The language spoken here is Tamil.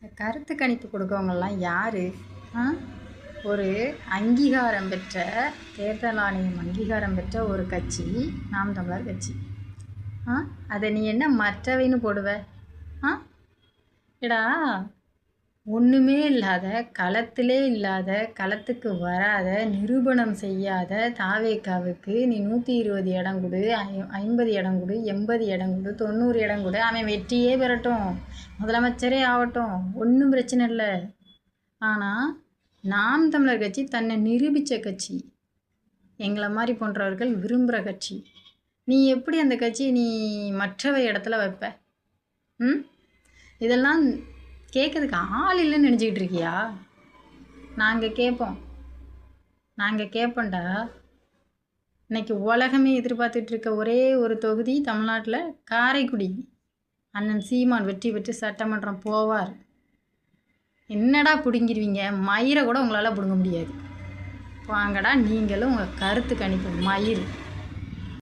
இந்த கருத்து கணிப்பு கொடுக்கவங்கெல்லாம் யார்? ஒரு அங்கீகாரம் பெற்ற, தேர்தல் ஆணையம் அங்கீகாரம் பெற்ற ஒரு கட்சி நாம் தமிழர் கட்சி. அதை நீ என்ன மற்றவைன்னு போடுவ? ஏடா, ஒன்றுமே இல்லாத, களத்திலே இல்லாத, களத்துக்கு வராத, நிரூபணம் செய்யாத தாவேக்காவுக்கு நீ 120 இடம் கொடு, 50 இடம் கொடு, 80 இடம் கொடு, 90 இடம் கொடு, அவன் வெற்றியே பெறட்டும், முதலமைச்சரே ஆகட்டும், ஒன்றும் பிரச்சனை இல்லை. ஆனால் நாம் தமிழர் கட்சி தன்னை நிரூபித்த கட்சி, எங்களை மாதிரி போன்றவர்கள் விரும்புகிற கட்சி. நீ எப்படி அந்த கட்சியை நீ மற்றவை இடத்துல வைப்ப? இதெல்லாம் கேட்கறதுக்கு ஆள் இல்லைன்னு நினச்சிக்கிட்டு இருக்கியா? நாங்கள் கேட்போம்டா. இன்னைக்கு உலகமே எதிர்பார்த்துட்டு இருக்க ஒரே ஒரு தொகுதி தமிழ்நாட்டில் காரைக்குடி. அண்ணன் சீமான் வெற்றி பெற்று சட்டமன்றம் போவார். என்னடா பிடுங்கிடுவீங்க? மயிரை கூட உங்களால் பிடுங்க முடியாது. வாங்கடா, நீங்களும் உங்கள் கருத்து கணிப்பு மயிர்.